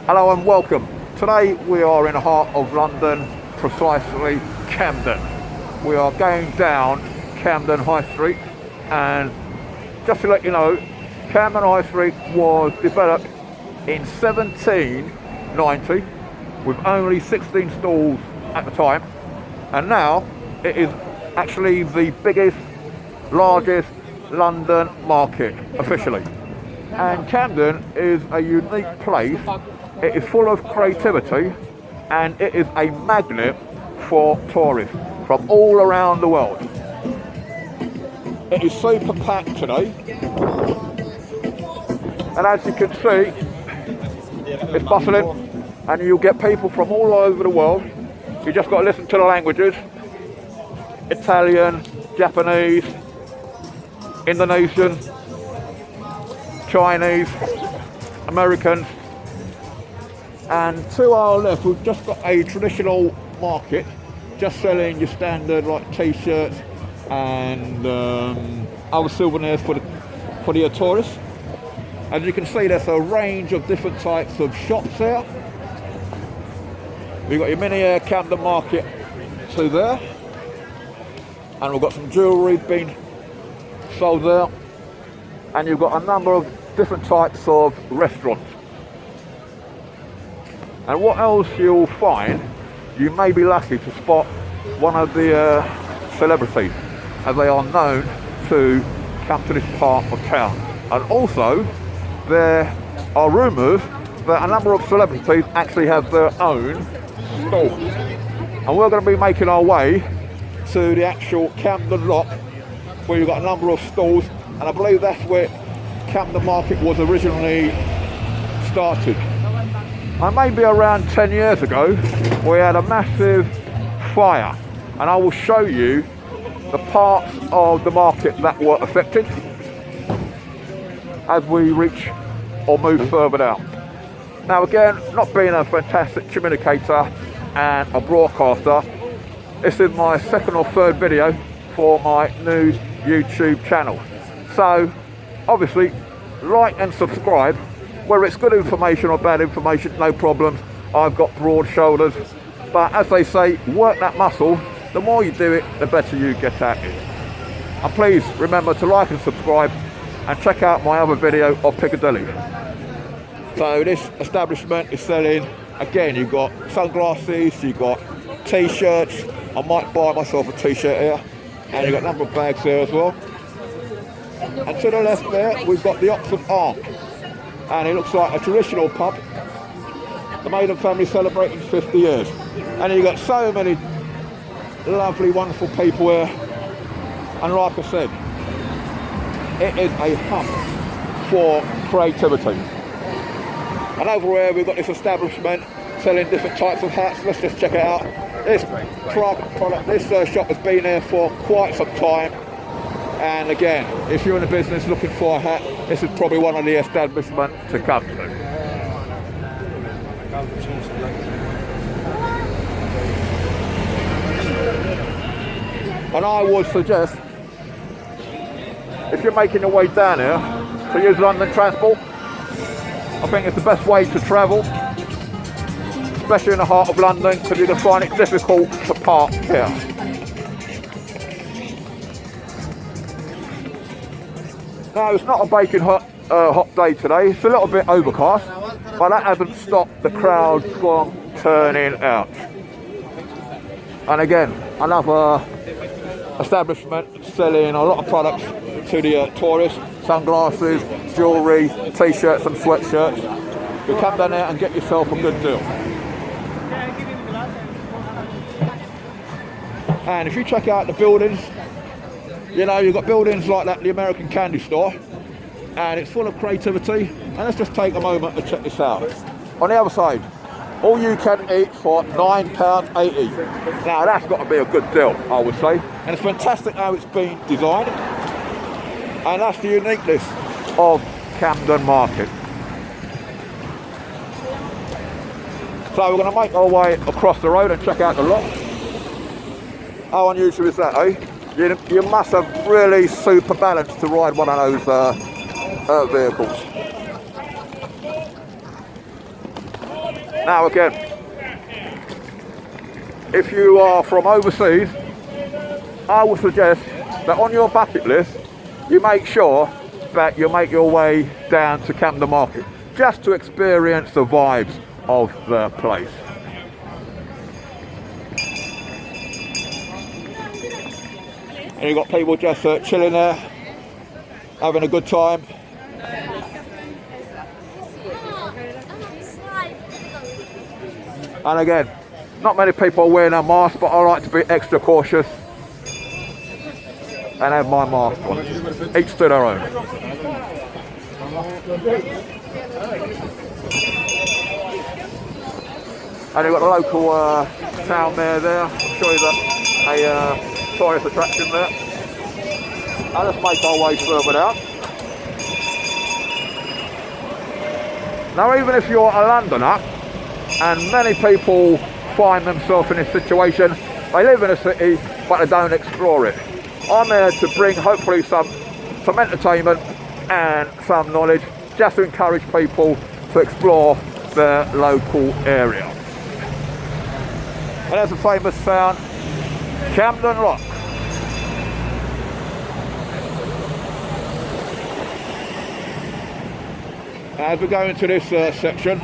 Hello and welcome. Today we are in the heart of London, precisely Camden. We are going down Camden High Street, and just to let you know, Camden High Street was developed in 1790 with only 16 stalls at the time, and now it is actually the biggest, largest London market officially. And Camden is a unique place. It is full of creativity and it is a magnet for tourists from all around the world. It is super packed today, and as you can see, it's bustling, and you'll get people from all over the world. You just got to listen to the languages: Italian, Japanese, Indonesian, Chinese, Americans. And to our left, we've just got a traditional market, just selling your standard like t-shirts and other souvenirs for the tourists. As you can see, there's a range of different types of shops there. We've got your mini Camden Market to there, and we've got some jewellery being sold there, and you've got a number of different types of restaurants. And what else you'll find, you may be lucky to spot one of the celebrities, as they are known to come to this part of town. And also, there are rumours that a number of celebrities actually have their own stalls. And we're going to be making our way to the actual Camden lot, where you've got a number of stalls, and I believe that's where Camden Market was originally started. And maybe around 10 years ago, we had a massive fire, and I will show you the parts of the market that were affected as we reach or move further down. Now again, not being a fantastic communicator and a broadcaster, this is my second or third video for my new YouTube channel. So obviously, like and subscribe. Whether it's good information or bad information, no problem. I've got broad shoulders. But as they say, work that muscle. The more you do it, the better you get at it. And please remember to like and subscribe, and check out my other video of Piccadilly. So this establishment is selling, again, you've got sunglasses, you've got t-shirts. I might buy myself a t-shirt here. And you've got a number of bags there as well. And to the left there, we've got the Oxford Arm. And it looks like a traditional pub. The Maiden family celebrating 50 years. And you've got so many lovely, wonderful people here. And like I said, it is a hub for creativity. And over here we've got this establishment selling different types of hats. Let's just check it out. This shop has been here for quite some time. And again, if you're in the business looking for a hat, this is probably one of the establishments to come to. And I would suggest, if you're making your way down here, to use London Transport. I think it's the best way to travel, especially in the heart of London, because you're going to find it difficult to park here. Now, it's not a baking hot day today. It's a little bit overcast, but that hasn't stopped the crowd from turning out. And again, another establishment selling a lot of products to the tourists: sunglasses, jewellery, t-shirts and sweatshirts. You come down there and get yourself a good deal. And if you check out the buildings, you know, you've got buildings like that, the American candy store, and it's full of creativity. And let's just take a moment to check this out. On the other side, all you can eat for £9.80. Now that's got to be a good deal, I would say. And it's fantastic how it's been designed. And that's the uniqueness of Camden Market. So we're going to make our way across the road and check out the lot. How unusual is that, eh? You must have really super balance to ride one of those vehicles. Now again, if you are from overseas, I would suggest that on your bucket list, you make sure that you make your way down to Camden Market, just to experience the vibes of the place. And you've got people just chilling there, having a good time. And again, not many people are wearing a mask, but I like to be extra cautious and have my mask on. Each to their own. And you've got the local town there. I'll show you a tourist attraction there. And let's make our way further down. Now, even if you're a Londoner, and many people find themselves in this situation, they live in a city but they don't explore it. I'm here to bring hopefully some entertainment and some knowledge, just to encourage people to explore their local area. And there's a famous sound, Camden Lock. As we go into this section,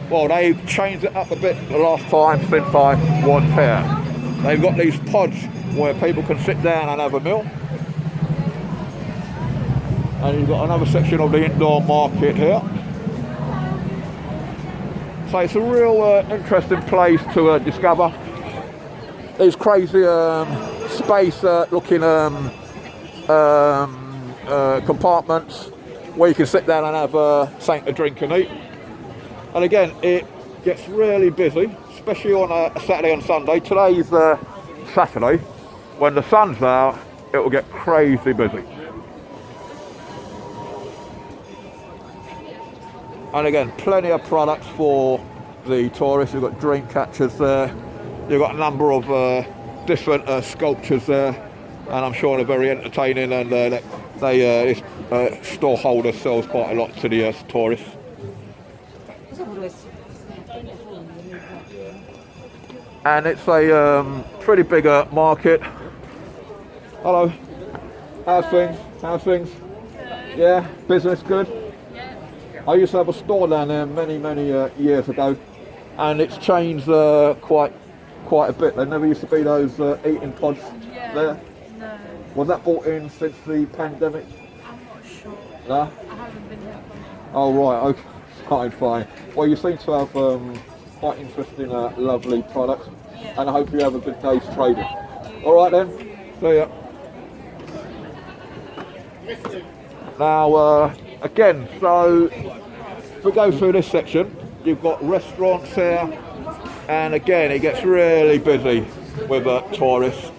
well, they've changed it up a bit the last time since I was here. They've got these pods where people can sit down and have a meal. And you've got another section of the indoor market here. So it's a real interesting place to discover. These crazy space looking compartments where you can sit down and have something to drink and eat. And again, it gets really busy, especially on a Saturday and Sunday. Today's Saturday. When the sun's out, it will get crazy busy. And again, plenty of products for the tourists. You've got drink catchers there. You've got a number of different sculptures there. And I'm sure they're very entertaining, and this store holder sells quite a lot to the tourists. And it's a pretty big market. Hello. How's things? How's things? Yeah, business good? Yeah. I used to have a store down there many years ago, and it's changed quite a bit. There never used to be those eating pods there. No. Was that brought in since the pandemic? I'm not sure. No? I haven't been here. Oh right, okay, fine. Well, you seem to have quite interesting, lovely products, and I hope you have a good day's trading. All right then, see ya. Now, again, so if we go through this section, you've got restaurants here, and again, it gets really busy with tourists.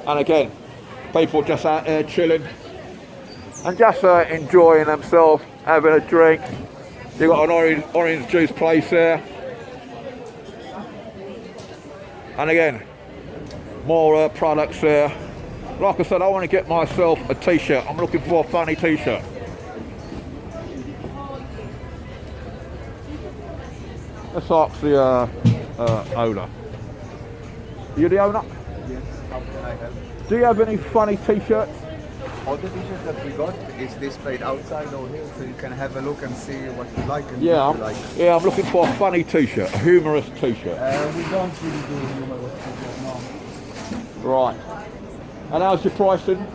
And again, people just out there chilling and just enjoying themselves, having a drink. You've got an orange juice place there. And again, more products there. Like I said, I want to get myself a t-shirt. I'm looking for a funny t-shirt. Let's ask the owner. Are you the owner? Yes, how can I help? Do you have any funny t-shirts? All the t-shirts that we got is displayed outside over here, so you can have a look and see what you like and what you like. Yeah, I'm looking for a funny t-shirt, a humorous t-shirt. We don't really do humorous t-shirts, no. Right. And how's your pricing?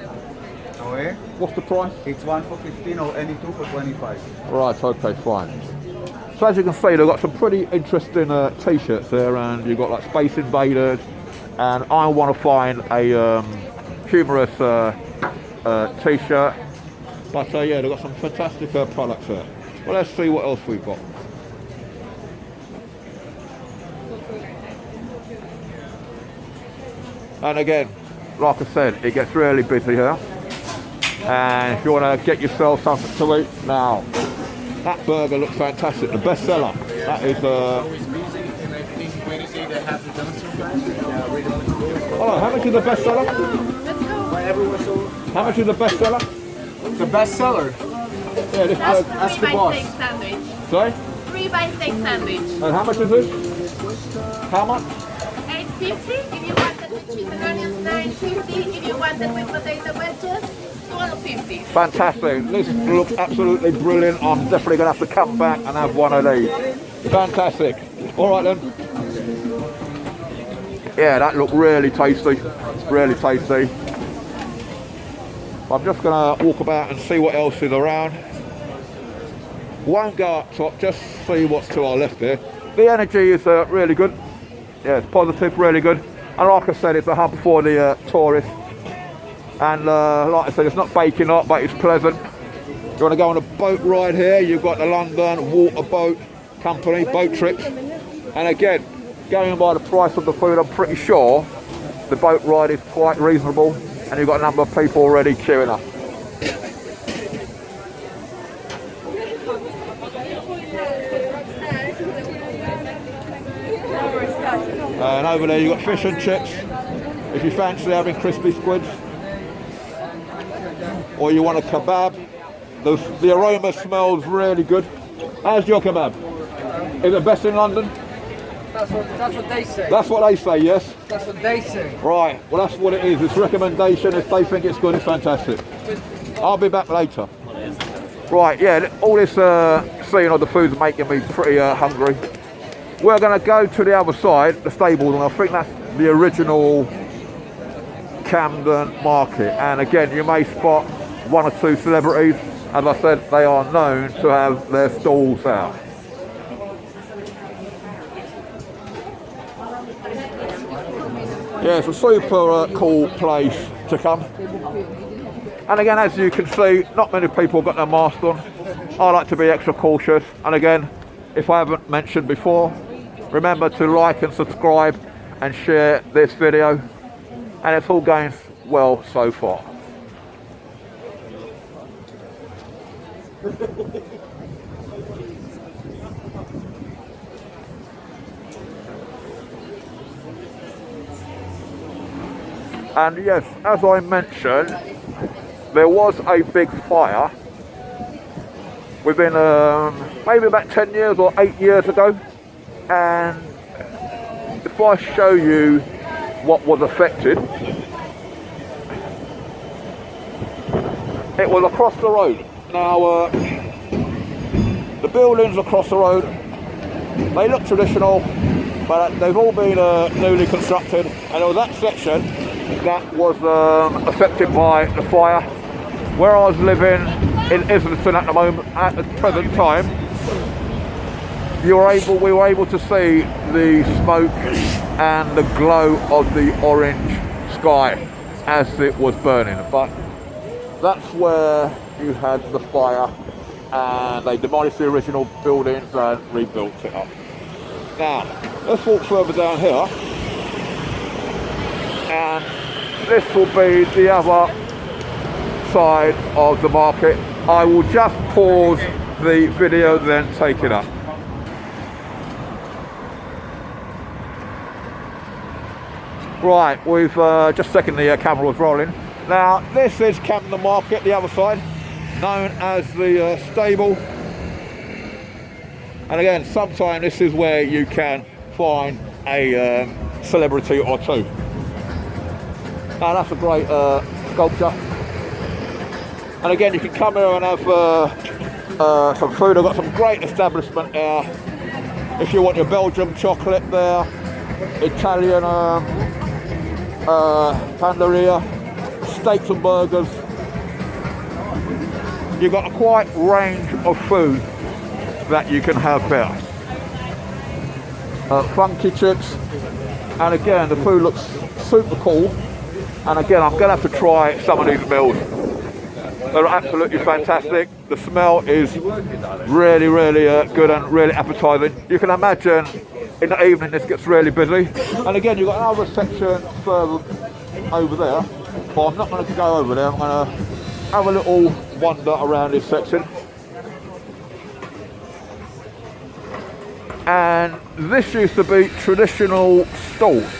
Oh, eh? What's the price? It's one for 15 or any two for 25. Right, okay, fine. So as you can see, they've got some pretty interesting t-shirts there, and you've got like Space Invaders, and I want to find a humorous t-shirt. But yeah, they've got some fantastic products there. Well, let's see what else we've got. And again, like I said, it gets really busy here. And if you want to get yourself something to eat, now, that burger looks fantastic. The best seller. That is hello, how much is the best seller? How much is the best seller? The best seller. Yeah, this That's the 3 by boss. 6 sandwich. Sorry? 3 by 6 sandwich. And how much is this? How much? 8.50 if you want it with cheese and onions. 9.50 if you want it with potato wedges. 12.50. Fantastic. This looks absolutely brilliant. I'm definitely going to have to come back and have one of these. Fantastic. All right then. Yeah, that looked really tasty. Really tasty. I'm just going to walk about and see what else is around. Won't go up top, just see what's to our left here. The energy is really good. Yeah, it's positive, really good. And like I said, it's a hub for the tourists. And like I said, it's not baking hot, but it's pleasant. You want to go on a boat ride here, you've got the London Water Boat Company, boat trips. And again, going by the price of the food, I'm pretty sure the boat ride is quite reasonable. And you've got a number of people already queuing up. And over there you've got fish and chips, if you fancy having crispy squids. Or you want a kebab. The aroma smells really good. How's your kebab? Is it best in London? That's what they say. That's what they say, yes? That's what they say. Right, well that's what it is. It's recommendation. If they think it's good, it's fantastic. I'll be back later. Right, yeah, all this seeing of the food's making me pretty hungry. We're going to go to the other side, the stables, and I think that's the original Camden Market. And again, you may spot one or two celebrities. As I said, they are known to have their stalls out. Yeah, it's a super cool place to come. And again, as you can see, not many people have got their mask on. I like to be extra cautious. And again, if I haven't mentioned before, remember to like and subscribe and share this video. And it's all going well so far. And yes, as I mentioned, there was a big fire within maybe about 10 years or 8 years ago. And if I show you what was affected, it was across the road. Now, the buildings across the road, they look traditional, but they've all been newly constructed. And there was that section that was affected by the fire. Where I was living in Islington at the moment, at the present time, we were able to see the smoke and the glow of the orange sky as it was burning. But that's where you had the fire, and they demolished the original buildings and rebuilt it up. Now, let's walk further down here, and this will be the other side of the market. I will just pause the video, then take it up. Right, we've just checking the camera was rolling. Now, this is Camden Market, the other side, known as the stable. And again, sometimes this is where you can find a celebrity or two. Now, that's a great sculpture. And again, you can come here and have some food. I've got some great establishment here. If you want your Belgian chocolate there, Italian panderia, steaks and burgers. You've got a quite range of food that you can have there. Funky chips, and again the food looks super cool. And again, I'm going to have to try some of these meals. They're absolutely fantastic. The smell is really, really good and really appetizing. You can imagine in the evening this gets really busy. And again, you've got another section further over there, but I'm not going to go over there. I'm going to have a little wander around this section. And this used to be traditional stalls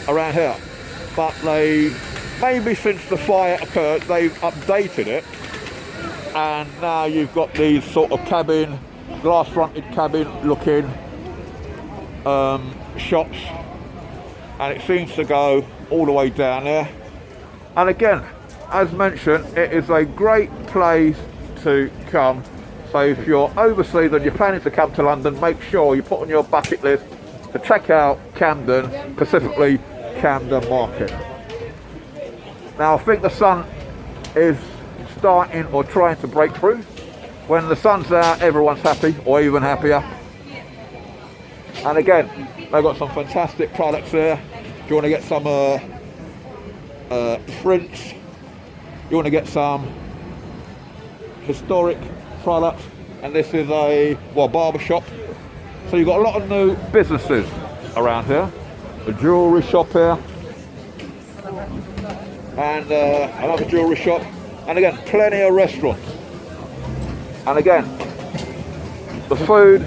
around here, but they, maybe since the fire occurred, they've updated it and now you've got these sort of cabin, glass fronted cabin looking shops, and it seems to go all the way down there. And again, as mentioned, it is a great place to come. So if you're overseas and you're planning to come to London, make sure you put on your bucket list to check out Camden, specifically Camden Market. Now I think the sun is starting or trying to break through. When the sun's out, everyone's happy, or even happier. And again, they've got some fantastic products there. If you want to get some prints, you want to get some historic products, and this is a barber shop. So you've got a lot of new businesses around here. A jewellery shop here, and another jewellery shop, and again plenty of restaurants. And again, the food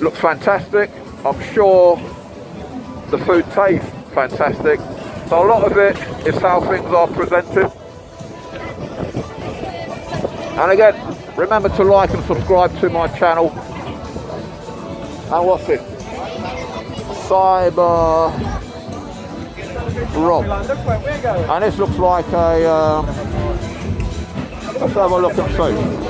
looks fantastic. I'm sure the food tastes fantastic. So a lot of it is how things are presented. And again, remember to like and subscribe to my channel. And what's it? Cyber Rob. And this looks like a let's have a look and see.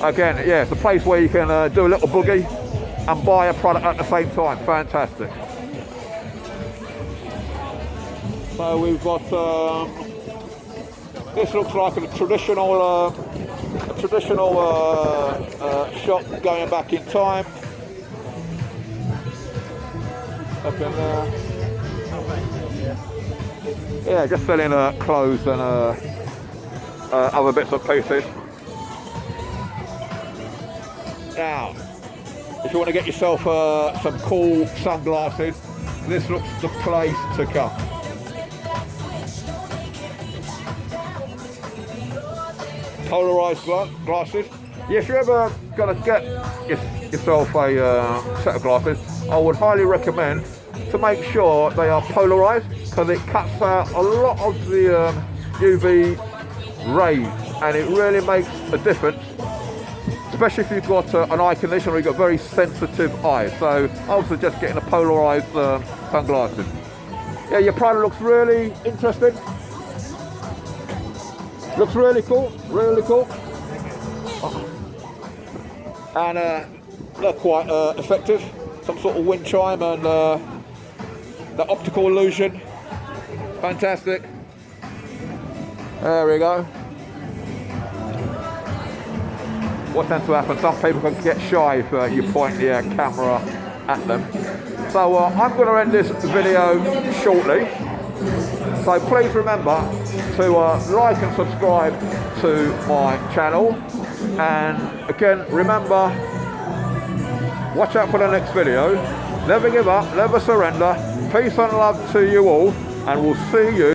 Again, yeah, it's a place where you can do a little boogie and buy a product at the same time. Fantastic. So we've got, this looks like a traditional shop going back in time. Up in there. Yeah, just selling clothes and other bits and pieces. Now, if you want to get yourself some cool sunglasses, this looks the place to come. Polarized glasses. Yeah, if you're ever going to get yourself a set of glasses, I would highly recommend to make sure they are polarized, because it cuts out a lot of the UV rays, and it really makes a difference. Especially if you've got an eye condition or you've got very sensitive eyes. So I would suggest getting a polarized sunglasses. Yeah, your product looks really interesting. Looks really cool, really cool. And they're quite effective. Some sort of wind chime and the optical illusion. Fantastic. There we go. What tends to happen, some people can get shy if you point the camera at them. So I'm going to end this video shortly. So please remember to like and subscribe to my channel. And again, remember, watch out for the next video. Never give up, never surrender. Peace and love to you all, and we'll see you